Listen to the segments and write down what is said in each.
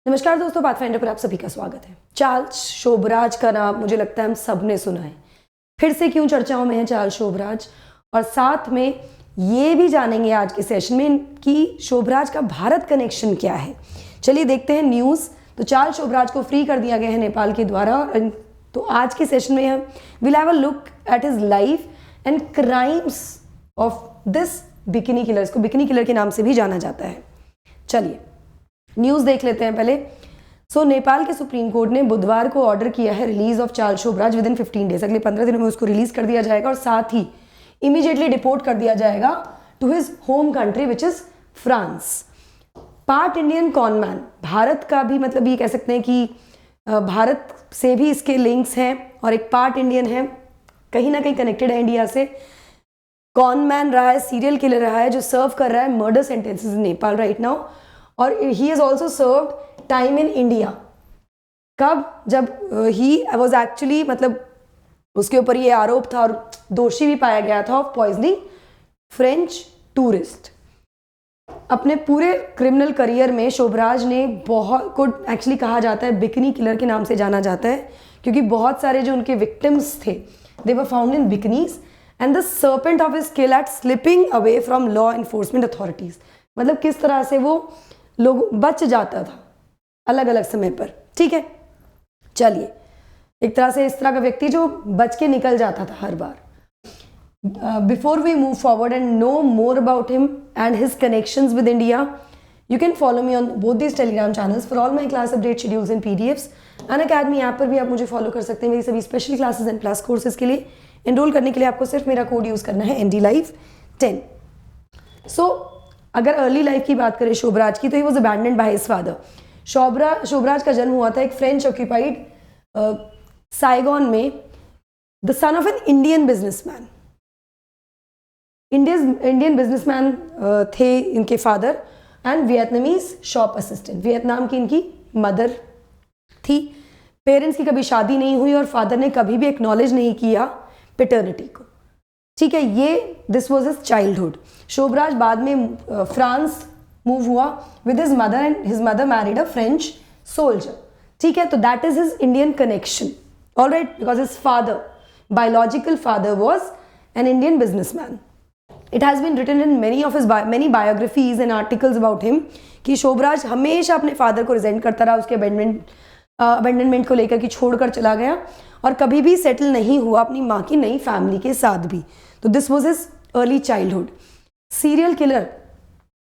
नमस्कार दोस्तों, पाथफाइंडर पर आप सभी का स्वागत है। चार्ल्स शोभराज का नाम मुझे लगता है हम सब ने सुना है। फिर से क्यों चर्चाओं में है चार्ल्स शोभराज, और साथ में ये भी जानेंगे आज के सेशन में कि शोभराज का भारत कनेक्शन क्या है। चलिए देखते हैं न्यूज़। तो चार्ल्स शोभराज को फ्री कर दिया गया है नेपाल के द्वारा। तो आज के सेशन में हम will have a look at his life and crimes of this bikini killer. इसको बिकिनी किलर के नाम से भी जाना जाता है। चलिए न्यूज़ देख लेते हैं पहले। नेपाल के सुप्रीम कोर्ट ने बुधवार को ऑर्डर किया है release of Charles Sobhraj within 15 days. अगले 15 दिनों में उसको रिलीज कर दिया जाएगा और साथ ही इमीडिएटली डिपोर्ट कर दिया जाएगा to his home country which is France. Part Indian conman, Bharat का भी मतलब ये कह सकते हैं कि भारत से भी इसके लिंक्स हैं और एक पार्ट इंडियन है, कहीं ना कहीं कनेक्टेड है इंडिया से। कॉनमैन रहा है, सीरियल किलर रहा है जो सर्व कर रहा है murder sentences in Nepal right now, और he has also served time in India. कब? जब ही वॉज एक्चुअली मतलब उसके ऊपर ये आरोप था और दोषी भी पाया गया था ऑफ पॉइजनिंग फ्रेंच टूरिस्ट। अपने पूरे क्रिमिनल करियर में शोभराज ने बहुत को एक्चुअली कहा जाता है बिकिनी किलर के नाम से जाना जाता है, क्योंकि बहुत सारे जो उनके विक्टिम्स थे they were found in bikinis and the serpent of his kill at slipping away from law enforcement authorities. मतलब किस तरह से वो लोग बच जाता था अलग अलग समय पर। ठीक है, चलिए एक तरह से इस तरह का व्यक्ति जो बच के निकल जाता था हर बार। Before we move forward and know more about him and his connections with India, you can follow me on both this Telegram channels for all my class update schedules and PDFs. Unacademy app पर भी आप मुझे follow कर सकते हैं मेरी सभी special classes and plus courses के लिए। एनरोल करने के लिए आपको सिर्फ मेरा कोड यूज करना है NDLive10। अगर अर्ली लाइफ की बात करें शोभराज की, तो he was abandoned by his father. Sobhraj का जन्म हुआ था एक फ्रेंच ऑक्यूपाइड साइगॉन में, the son of an Indian businessman. Indian businessman थे इनके father and Vietnamese shop assistant. Vietnam की इनकी मदर थी। पेरेंट्स की कभी शादी नहीं हुई और फादर ने कभी भी एक्नॉलेज नहीं किया पेटर्निटी को। ठीक है, ये this was his childhood. Sobhraj बाद में फ्रांस मूव हुआ with his mother and his mother married a French soldier. ठीक है, तो that is his Indian connection. All right, because his father, biological father was an Indian businessman. It has been written in many of his many biographies and articles about him कि शोभराज हमेशा अपने father को regent करता रहा, उसके abandonment को लेकर कि छोड़कर चला गया और कभी भी सेटल नहीं हुआ अपनी माँ की नई फैमिली के साथ भी। तो this was his early childhood. Serial killer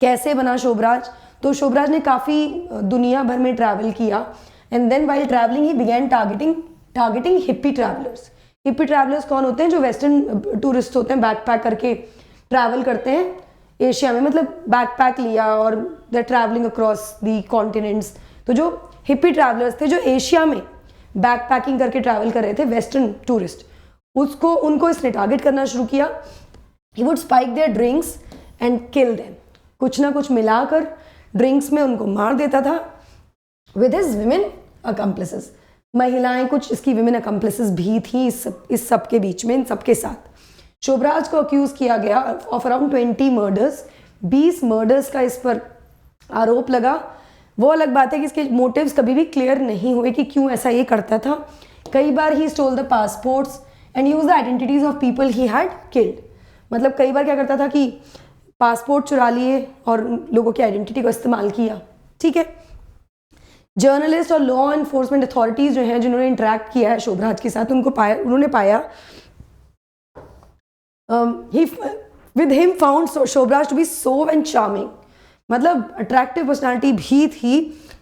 कैसे बना शोभराज? तो शोभराज ने काफ़ी दुनिया भर में ट्रैवल किया and then while travelling he began targeting hippie travellers. Hippie travellers कौन होते हैं? जो वेस्टर्न टूरिस्ट होते हैं, बैकपैक करके ट्रैवल करते हैं एशिया में, मतलब बैकपैक लिया और दे ट्रैवलिंग अक्रॉस दी कॉन्टिनेंट्स। तो जो हिप्पी ट्रैवलर्स थे जो एशिया में बैकपैकिंग करके ट्रैवल कर रहे थे, वेस्टर्न टूरिस्ट, उनको इसने टारगेट करना शुरू किया। He would spike their drinks and kill them. कुछ ना कुछ मिलाकर ड्रिंक्स में उनको मार देता था विद हिज विमेन अकम्प्लिसेस। महिलाएं कुछ इसकी विमेन अकम्प्लिसेस भी थी इस सब के बीच में, इन सबके साथ। शोभराज को अक्यूज किया गया ऑफ अराउंड 20 मर्डर्स। 20 मर्डर्स का इस पर आरोप लगा। वो अलग बात है कि इसके मोटिव्स कभी भी क्लियर नहीं हुए कि क्यों ऐसा ये करता था। कई बार he stole the passports and use the identities of people he had killed. मतलब कई बार क्या करता था कि पासपोर्ट चुरा लिए और लोगों की आइडेंटिटी को इस्तेमाल किया। ठीक है, जर्नलिस्ट और लॉ एनफोर्समेंट अथॉरिटीज जो हैं जिन्होंने इंटरेक्ट किया है शोभराज के साथ, उन्होंने पाया with him found Sobhraj to be suave and charming. मतलब अट्रैक्टिव पर्सनालिटी भी थी,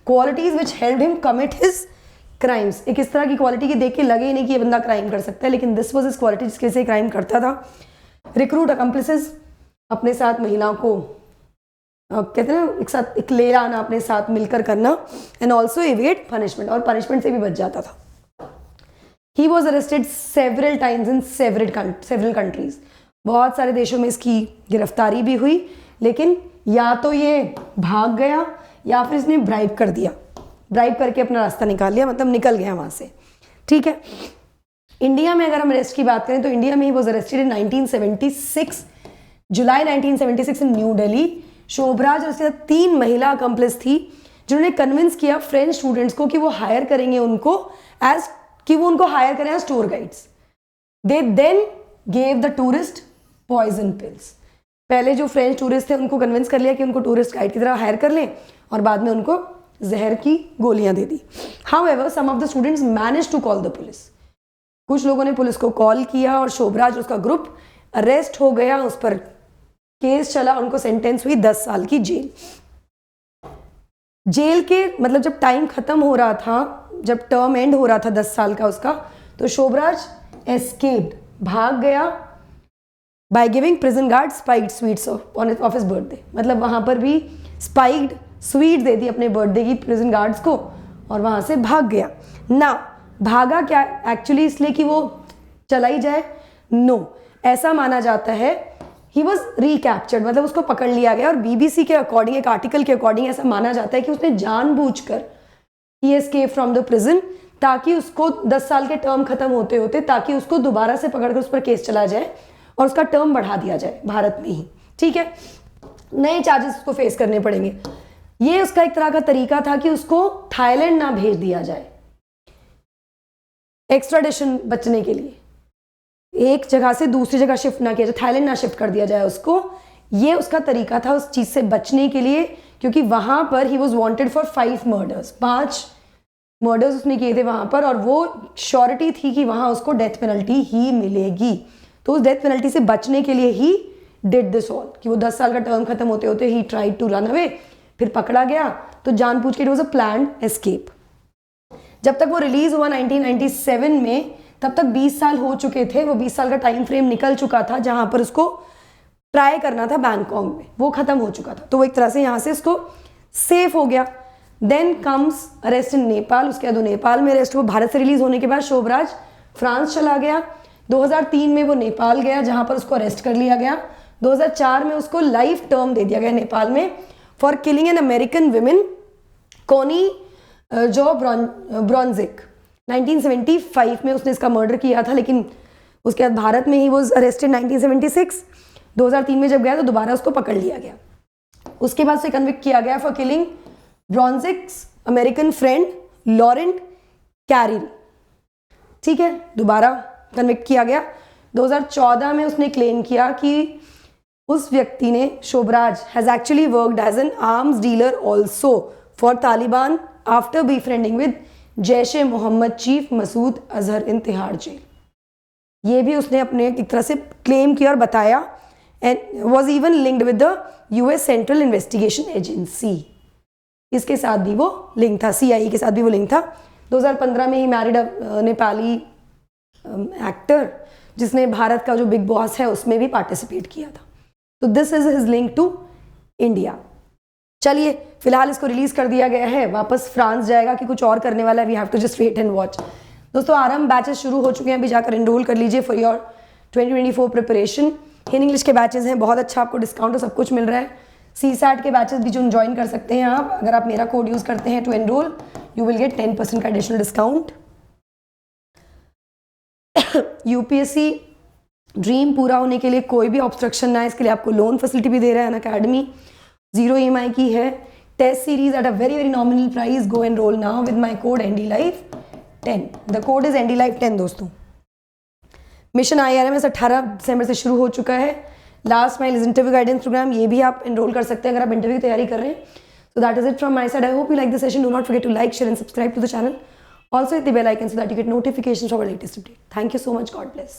qualities which helped him commit his crimes. एक इस तरह की क्वालिटी की देख के लगे ही नहीं कि ये बंदा क्राइम कर सकता है, लेकिन दिस वाज हिज क्वालिटी जिसके से क्राइम करता था। रिक्रूट अकम्प्लिसेस, अपने साथ महिलाओं को कहते हैं ना एक साथ एक ले आना, अपने साथ मिलकर करना, एंड ऑल्सो एवेड पनिशमेंट, और पनिशमेंट से भी बच जाता था। ही was arrested several times in several countries. बहुत सारे देशों में इसकी गिरफ्तारी भी हुई, लेकिन या तो ये भाग गया या फिर इसने ब्राइब कर दिया, ब्राइब करके अपना रास्ता निकाल लिया, मतलब निकल गया वहाँ से। ठीक है, इंडिया में अगर हम अरेस्ट की बात करें तो इंडिया में he was arrested in 1976, July 1976 in New Delhi. Sobhraj और उसके साथ 3 महिला अकम्प्लिस थी जिन्होंने कन्विंस किया फ्रेंच स्टूडेंट्स को कि वो हायर करेंगे उनको एज कि वो उनको हायर करें as tour guides. They then gave the tourist poison pills. पहले जो फ्रेंच टूरिस्ट थे उनको कन्विंस कर लिया कि उनको टूरिस्ट गाइड की तरह हायर कर लें और बाद में उनको जहर की गोलियां दे दी। However some of the students manage to call the police. कुछ लोगों ने पुलिस को कॉल किया और शोभराज उसका ग्रुप अरेस्ट हो गया, उस पर केस चला, उनको सेंटेंस हुई 10 साल की जेल। जेल के मतलब जब टाइम खत्म हो रहा था, जब टर्म एंड हो रहा था 10 साल का उसका, तो शोभराज एस्केप्ड, भाग गया by giving prison guard spiked sweets of his birthday. मतलब वहां पर भी स्पाइक्ड स्वीट दे दी अपने बर्थडे की प्रिजन गार्ड्स को और वहां से भाग गया ना। भागा क्या एक्चुअली इसलिए कि वो चला ही जाए? नो, ऐसा माना जाता है ही वॉज रिकैप्चर्ड, मतलब उसको पकड़ लिया गया। और बीबीसी के अकॉर्डिंग, एक आर्टिकल के अकॉर्डिंग ऐसा माना जाता है कि उसने जानबूझकर ही एस्केप फ्रॉम द प्रिजन, ताकि उसको 10 साल के टर्म खत्म होते होते ताकि उसको दोबारा से पकड़कर उस पर केस चला जाए और उसका टर्म बढ़ा दिया जाए भारत में ही। ठीक है, नए चार्जेस उसको फेस करने पड़ेंगे। ये उसका एक तरह का तरीका था कि उसको थाईलैंड ना भेज दिया जाए, एक्स्ट्राडिशन बचने के लिए, एक जगह से दूसरी जगह शिफ्ट ना किया जाए, थाईलैंड ना शिफ्ट कर दिया जाए उसको। ये उसका तरीका था उस चीज से बचने के लिए, क्योंकि वहां पर he was wanted for 5 murders, 5 murders उसने किए थे वहां पर, और वो श्योरिटी थी कि वहां उसको डेथ पेनल्टी ही मिलेगी। तो उस डेथ पेनल्टी से बचने के लिए ही डिड दिस ऑल, कि वो 10 साल का टर्म खत्म होते होते he tried to run away, फिर पकड़ा गया तो जानबूझ के it was a planned escape. जब तक वो रिलीज हुआ 1997 में, तब तक 20 साल हो चुके थे। वो 20 साल का टाइम फ्रेम निकल चुका था जहां पर उसको ट्राई करना था बैंकॉक में, वो खत्म हो चुका था। तो वो एक तरह से यहां से उसको सेफ हो गया। देन कम्स अरेस्ट इन नेपाल। उसके बाद वो नेपाल में अरेस्ट हुआ। भारत से रिलीज होने के बाद शोभराज फ्रांस चला गया। 2003 में वो नेपाल गया जहां पर उसको अरेस्ट कर लिया गया। 2004 में उसको लाइफ टर्म दे दिया गया नेपाल में for killing an American women कोनी जो ब्रॉन्जिक। 1975 में उसने इसका मर्डर किया था, लेकिन उसके बाद भारत में ही वो अरेस्टेड 1976। 2003 में जब गया तो दोबारा उसको पकड़ लिया गया। उसके बाद उसे कन्विक्ट किया गया for killing Bronzich's American friend Laurent Carriere. ठीक है, दोबारा कन्विक्ट किया गया। 2014 में उसने क्लेम किया कि उस व्यक्ति ने, Sobhraj, has actually worked as an arms dealer also for Taliban after befriending with Jaish-e Mohammed chief Masood Azhar in Tihar jail. ये भी उसने अपने एक तरह से क्लेम किया और बताया। And was even linked with the US central investigation agency. इसके साथ भी वो लिंक था, CIA के साथ भी वो लिंक था। 2015 में ही मैरिड नेपाली एक्टर जिसने भारत का जो बिग बॉस है उसमें भी पार्टिसिपेट किया था। तो this is his link to India. चलिए, फिलहाल इसको रिलीज कर दिया गया है, वापस फ्रांस जाएगा कि कुछ और करने वाला है, we have to just wait and watch. दोस्तों, आरंभ बैचेस शुरू हो चुके हैं, अभी जाकर एनरोल कर लीजिए for your 2024 preparation. Hindi English के बैचेस हैं, बहुत अच्छा आपको डिस्काउंट और सब कुछ मिल रहा है। CSAT के बैचेस भी जो ज्वाइन कर सकते हैं आप, अगर आप मेरा कोड यूज करते हैं to enrol, you will get 10% का एडिशनल डिस्काउंट। UPSC ड्रीम पूरा होने के लिए कोई भी ऑब्स्ट्रक्शन ना है, इसके लिए आपको लोन फैसिलिटी भी दे रहा है अनअकैडमी, 0 EMI की है। Test series at a very very nominal price. Go enrol now with my code NDLife10। The code is NDLife10 दोस्तों। मिशन IRMS 18 दिसंबर से शुरू हो चुका है। Last mile interview guidance programme, ये भी आप एनरोल कर सकते हैं अगर आप इंटरव्यू की तैयारी कर रहे हैं। So that is it from my side. I hope you like the session. Do not forget to like, share and subscribe to the channel. Also hit the bell icon so that you get notifications for our latest update. Thank you so much. God bless.